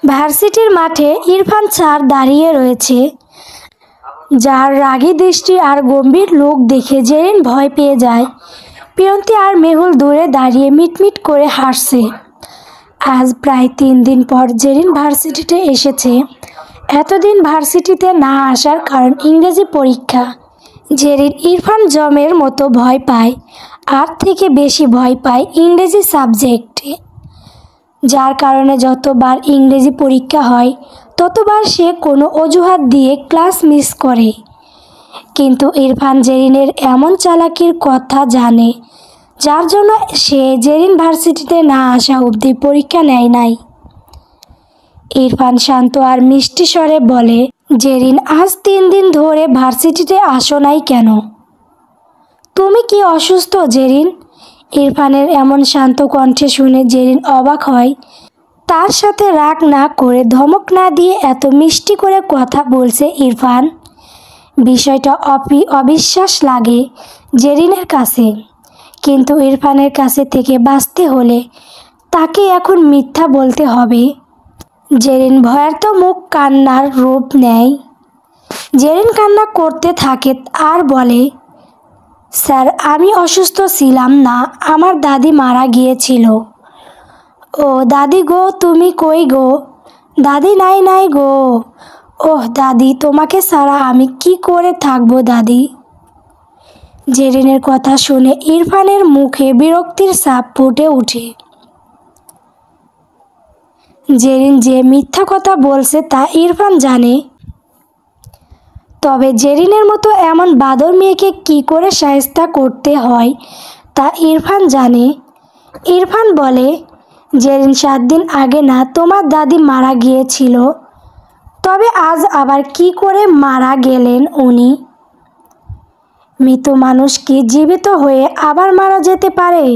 ভার্সিটির মাঠে ইরফান স্যার দাঁড়িয়ে রয়েছে, যার রাগী দৃষ্টি আর গম্ভীর লোক দেখে জেরিন ভয় পেয়ে যায়। প্রিয়ন্তী আর মেহুল দূরে দাঁড়িয়ে মিটমিট করে হাসছে। আজ প্রায় 3 দিন পর জেরিন ভার্সিটিতে এসেছে। এতদিন ভার্সিটিতে না আসার কারণ ইংরেজি পরীক্ষা। জেরিন ইরফান জমের মতো ভয় পায়, আর থেকে বেশি ভয় পায় ইংরেজি সাবজেক্টে, যার কারণে যতবার ইংরেজি পরীক্ষা হয় ততবার সে কোনো অজুহাত দিয়ে ক্লাস মিস করে। কিন্তু ইরফান জেরিনের এমন চালাকির কথা জানে, যার জন্য সে জেরিন ভার্সিটিতে না আসা অবধি পরীক্ষা নেয় নাই। ইরফান শান্ত আর মিষ্টি স্বরে বলে, জেরিন আজ 3 দিন ধরে ভার্সিটিতে আসো নাই কেন? তুমি কি অসুস্থ জেরিন? ইরফানের এমন শান্ত কণ্ঠে শুনে জেরিন অবাক হয়। তার সাথে রাগ না করে, ধমক না দিয়ে এত মিষ্টি করে কথা বলছে ইরফান। বিষয়টা অবিশ্বাস লাগে জেরিনের কাছে, কিন্তু ইরফানের কাছে থেকে বাঁচতে হলে তাকে এখন মিথ্যা বলতে হবে। জেরিন ভয়ার্ত মুখ কান্নার রূপ নেয়। জেরিন কান্না করতে থাকে আর বলে, স্যার আমি অসুস্থ ছিলাম না, আমার দাদি মারা গিয়েছিল। ও দাদি গো, তুমি কই গো? দাদি নাই নাই গো। ওহ দাদি, তোমাকে ছাড়া আমি কি করে থাকবো দাদি? জেরিনের কথা শুনে ইরফানের মুখে বিরক্তির ছাপ ফুটে ওঠে। জেরিন যে মিথ্যা কথা বলছে তা ইরফান জানে, তবে জেরিনের মতো এমন বাদর মেয়েকে কি করে শায়েস্তা করতে হয় তা ইরফান জানে। ইরফান বলে, জেরিন 7 দিন আগে না তোমার দাদি মারা গিয়েছিল, তবে আজ আবার কি করে মারা গেলেন উনি? মৃত মানুষ কি জীবিত হয়ে আবার মারা যেতে পারে?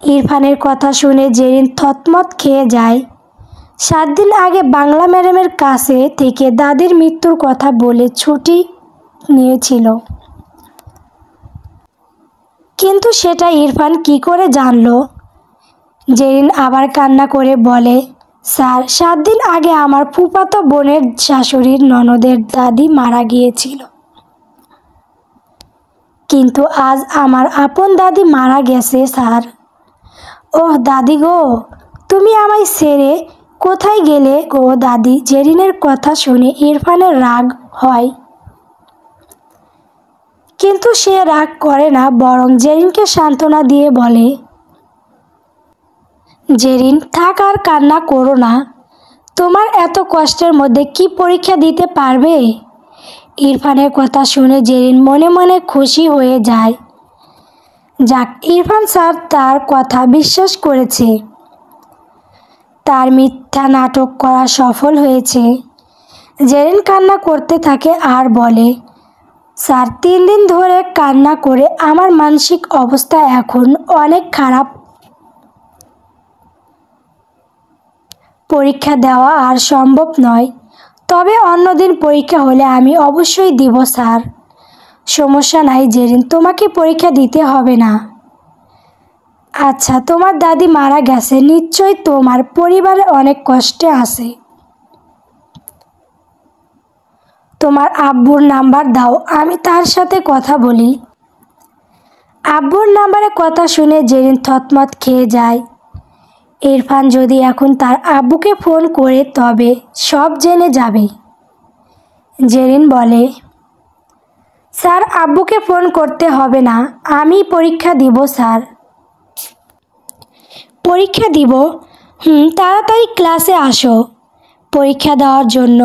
ইরফানের কথা শুনে জেরিন থতমত খেয়ে যায়। 7 দিন আগে বাংলা ম্যাডামের কাছে থেকে দাদির মৃত্যুর কথা বলে ছুটি নিয়েছিল, কিন্তু সেটা ইরফান কি করে জানলো? জেরিন আবার কান্না করে বলে, স্যার 7 দিন আগে আমার ফুফাতো বোনের শাশুড়ির ননদের দাদি মারা গিয়েছিল, কিন্তু আজ আমার আপন দাদি মারা গেছে স্যার। ওহ দাদি গো, তুমি আমায় ছেড়ে কোথায় গেলে গো দাদি? জেরিনের কথা শুনে ইরফানের রাগ হয়, কিন্তু সে রাগ করে না, বরং জেরিনকে সান্ত্বনা দিয়ে বলে, জেরিন থাক আর কান্না করো না, তোমার এত কষ্টের মধ্যে কি পরীক্ষা দিতে পারবে? ইরফানের কথা শুনে জেরিন মনে মনে খুশি হয়ে যায়। যাক, ইরফান স্যার তার কথা বিশ্বাস করেছে, তার মিথ্যা নাটক করা সফল হয়েছে। জেরিন কান্না করতে থাকে আর বলে, স্যার 3 দিন ধরে কান্না করে আমার মানসিক অবস্থা এখন অনেক খারাপ। পরীক্ষা দেওয়া আর সম্ভব নয়, তবে অন্যদিন পরীক্ষা হলে আমি অবশ্যই দিব স্যার। সমস্যা নাই জেরিন, তোমাকে পরীক্ষা দিতে হবে না। আচ্ছা, তোমার দাদি মারা গেছে, নিশ্চয়ই তোমার পরিবারে অনেক কষ্টে আছে। তোমার আব্বুর নাম্বার দাও, আমি তার সাথে কথা বলি। আব্বুর নাম্বারে কথা শুনে জেরিন থতমত খেয়ে যায়। ইরফান যদি এখন তার আব্বুকে ফোন করে তবে সব জেনে যাবে। জেরিন বলে, স্যার আব্বুকে ফোন করতে হবে না, আমি পরীক্ষা দিব স্যার। পরীক্ষা দিব? তাড়াতাড়ি ক্লাসে আসো পরীক্ষা দেওয়ার জন্য।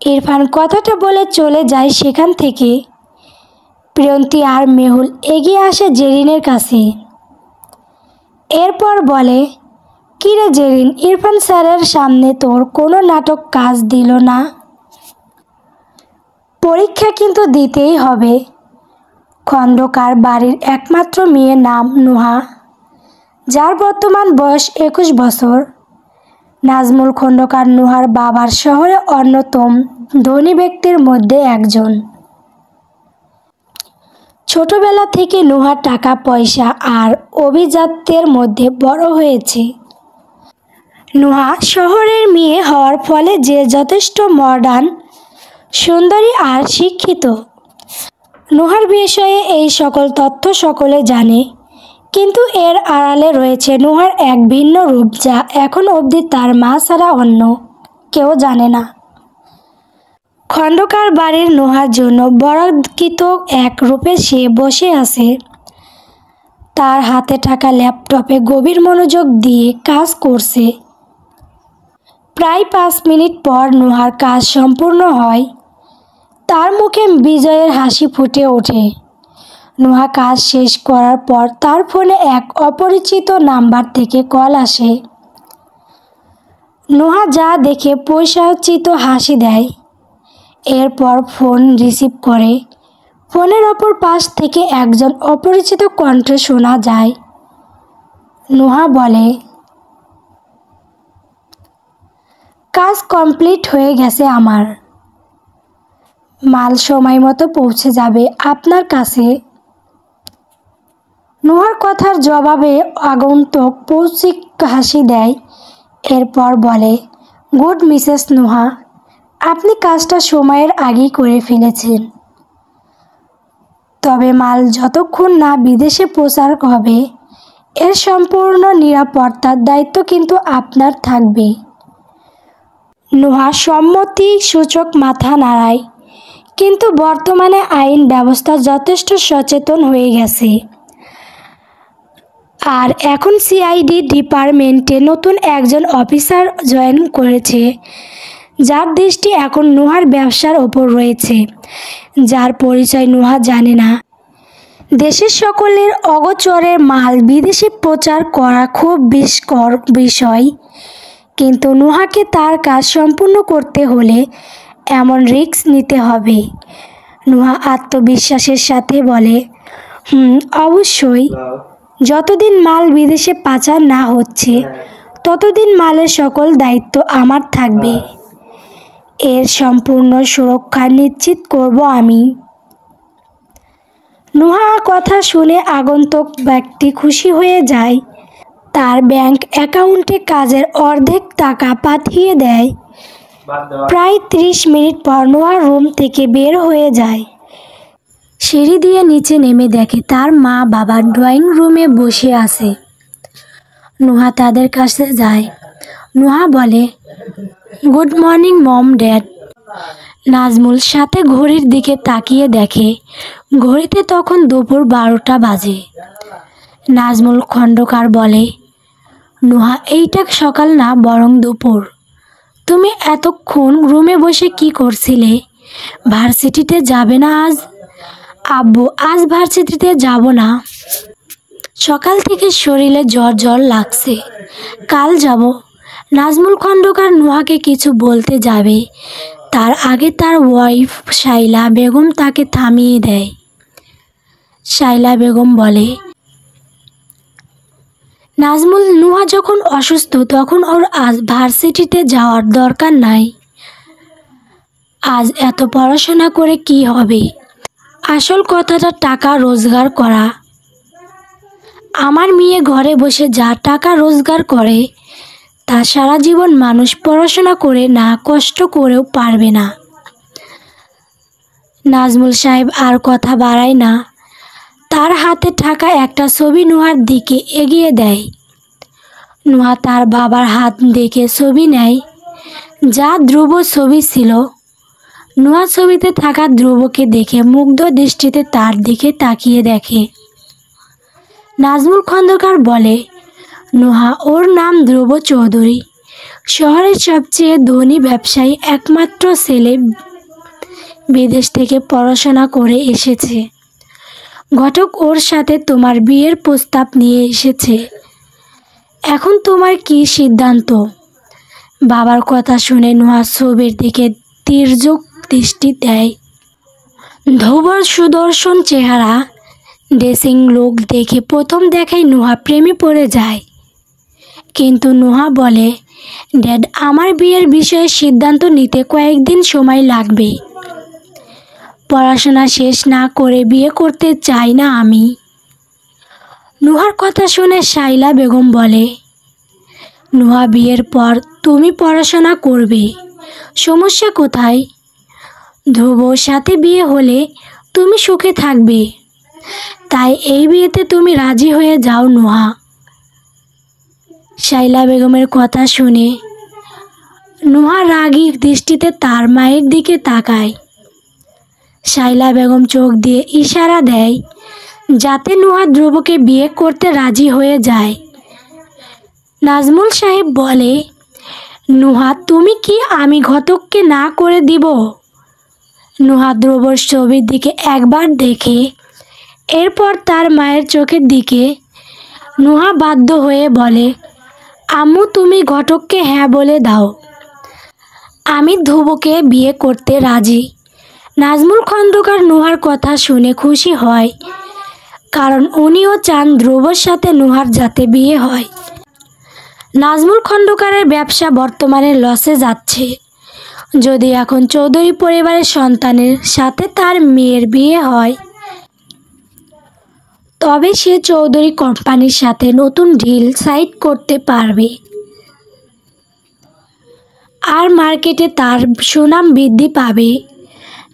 ইরফান কথাটা বলে চলে যায় সেখান থেকে। প্রিয়ন্তী আর মেহুল এগিয়ে আসে জেরিনের কাছে। এরপর বলে, কিরে জেরিন, ইরফান স্যারের সামনে তোর কোনো নাটক কাজ দিল না? পরীক্ষা কিন্তু দিতেই হবে। খন্দকার বাড়ির একমাত্র মেয়ের নাম নুহা, যার বর্তমান বয়স 21 বছর। নাজমুল খন্দকার নুহার বাবার শহরে অন্যতম ধনী ব্যক্তির মধ্যে একজন। ছোটবেলা থেকে নুহা টাকা পয়সা আর অভিজাত্যের মধ্যে বড় হয়েছে। নুহা শহরের মেয়ে হওয়ার ফলে যে যথেষ্ট মডার্ন, সুন্দরী আর শিক্ষিত। নুহার বিষয়ে এই সকল তথ্য সকলে জানে, কিন্তু এর আড়ালে রয়েছে নুহার এক ভিন্ন রূপ, যা এখন অবধি তার মা ছাড়া অন্য কেউ জানে না। খন্দকার বাড়ির নুহার জন্য বরাদ্দকৃত এক রূপে সে বসে আছে। তার হাতে থাকা ল্যাপটপে গভীর মনোযোগ দিয়ে কাজ করছে। প্রায় 5 মিনিট পর নুহার কাজ সম্পূর্ণ হয়। তার মুখে বিজয়ের হাসি ফুটে ওঠে। নুহা কাজ শেষ করার পর তার ফোনে এক অপরিচিত নাম্বার থেকে কল আসে। নুহা যা দেখে পৈশাচিত হাসি দেয়। এরপর ফোন রিসিভ করে। ফোনের অপর পাশ থেকে একজন অপরিচিত কণ্ঠ শোনা যায়। নুহা বলে, কাজ কমপ্লিট হয়ে গেছে আমার। মাল সময় মতো পৌঁছে যাবে আপনার কাছে। নুহার কথার জবাবে আগন্তুক পৌচিক হাসি দেয়। এরপর বলে, গুড মিসেস নুহা, আপনি কাজটা সময়ের আগেই করে ফেলেছেন। তবে মাল যতক্ষণ না বিদেশে প্রচার হবে, এর সম্পূর্ণ নিরাপত্তার দায়িত্ব কিন্তু আপনার থাকবে। নুহা সম্মতি সূচক মাথা নাড়ায়, কিন্তু বর্তমানে আইন ব্যবস্থা যথেষ্ট সচেতন হয়ে গেছে। আর এখন সিআইডি ডিপার্টমেন্টে নতুন একজন অফিসার জয়েন করেছে, যার দৃষ্টি এখন নুহার ব্যবসার ওপর রয়েছে, যার পরিচয় নুহা জানে না। দেশের সকলের অগোচরে মাল বিদেশে প্রচার করা খুব বিস্কর বিষয়, কিন্তু নুহাকে তার কাজ সম্পূর্ণ করতে হলে এমন রিস্ক নিতে হবে। নুহা আত্মবিশ্বাসের সাথে বলে, অবশ্যই। যতদিন মাল বিদেশে পাচার না হচ্ছে, ততদিন মালের সকল দায়িত্ব আমার থাকবে। এর সম্পূর্ণ সুরক্ষা নিশ্চিত করব আমি। নুহা কথা শুনে আগন্তুক ব্যক্তি খুশি হয়ে যায়। তার ব্যাংক অ্যাকাউন্টে কাজের অর্ধেক টাকা পাঠিয়ে দেয়। প্রায় 30 মিনিট পর নুহা রুম থেকে বের হয়ে যায়। সিঁড়ি দিয়ে নিচে নেমে দেখে তার মা বাবা ড্রয়িং রুমে বসে আছে। নুহা তাদের কাছে যায়। নুহা বলে, good morning mom dad. Nazmul সাথে ঘড়ির দিকে তাকিয়ে দেখে ঘড়িতে তখন দুপুর 12টা বাজে। নাজমুল খন্দকার বলে, নুহা, এইটা সকাল না, বরং দুপুর। তুমি এতক্ষণ রুমে বসে কি করছিলে? ভার্সিটিতে যাবে না আজ? আব্বু, আজ ভার্সিটিতে যাব না। সকাল থেকে শরীরে জ্বর জ্বর লাগছে, কাল যাব। নাজমুল খন্দকার নুহাকে কিছু বলতে যাবে, তার আগে তার ওয়াইফ শাইলা বেগম তাকে থামিয়ে দেয়। শাইলা বেগম বলে, নাজমুল, নুহা যখন অসুস্থ তখন ওর আজ ভার্সিটিতে যাওয়ার দরকার নাই। আজ এত পড়াশোনা করে কি হবে? আসল কথাটা টাকা রোজগার করা। আমার মেয়ে ঘরে বসে যা টাকা রোজগার করে, তা সারা জীবন মানুষ পড়াশোনা করে না কষ্ট করেও পারবে না। নাজমুল সাহেব আর কথা বাড়ায় না। তার হাতে থাকা একটা ছবি নুহার দিকে এগিয়ে দেয়। নুহা তার বাবার হাত দেখে ছবি নেয়, যা ধ্রুব ছবি ছিল। নুহা ছবিতে থাকা ধ্রুবকে দেখে মুগ্ধ দৃষ্টিতে তার দিকে তাকিয়ে দেখে। নাজমুল খন্দকার বলে, নুহা, ওর নাম ধ্রুব চৌধুরী, শহরের সবচেয়ে ধনী ব্যবসায়ী একমাত্র ছেলে, বিদেশ থেকে পড়াশোনা করে এসেছে। ঘটক ওর সাথে তোমার বিয়ের প্রস্তাব নিয়ে এসেছে। এখন তোমার কি সিদ্ধান্ত? বাবার কথা শুনে নুহা ছবির দিকে তীর্যক দৃষ্টি দেয়। ধ্রুবর সুদর্শন চেহারা, ড্রেসিং লুক দেখে প্রথম দেখায় নুহা প্রেমে পড়ে যায়। কিন্তু নুহা বলে, ড্যাড, আমার বিয়ের বিষয়ে সিদ্ধান্ত নিতে কয়েকদিন সময় লাগবে। পড়াশোনা শেষ না করে বিয়ে করতে চাই না আমি। নুহার কথা শুনে শাইলা বেগম বলে, নুহা, বিয়ের পর তুমি পড়াশোনা করবে, সমস্যা কোথায়? ধ্রুবর সাথে বিয়ে হলে তুমি সুখে থাকবে, তাই এই বিয়েতে তুমি রাজি হয়ে যাও নুহা। শাইলা বেগমের কথা শুনে নুহা রাগী দৃষ্টিতে তার মায়ের দিকে তাকায়। শাইলা বেগম চোখ দিয়ে ইশারা দেয় যাতে নুহা ধ্রুবকে বিয়ে করতে রাজি হয়ে যায়। নাজমুল সাহেব বলে, নুহা, তুমি কি আমি ঘটককে না করে দিব? নুহা ধ্রুবর ছবির দিকে একবার দেখে এরপর তার মায়ের চোখের দিকে। নুহা বাধ্য হয়ে বলে, আম্মু, তুমি ঘটককে হ্যাঁ বলে দাও, আমি ধ্রুবকে বিয়ে করতে রাজি। নাজমুল খন্দকার নুহার কথা শুনে খুশি হয়, কারণ উনিও চান ধ্রুবর সাথে নুহার যাতে বিয়ে হয়। নাজমুল খন্দকারের ব্যবসা বর্তমানে লসে যাচ্ছে। যদি এখন চৌধুরী পরিবারের সন্তানের সাথে তার মেয়ের বিয়ে হয়, তবে সে চৌধুরী কোম্পানির সাথে নতুন ডিল সাইন করতে পারবে আর মার্কেটে তার সুনাম বৃদ্ধি পাবে।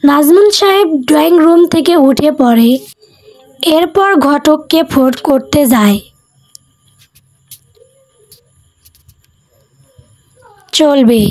নাজমুল সাহেব ড্রয়িং রুম থেকে উঠে পড়ে, এরপর ঘটককে ফোন করতে যায়। চলবে।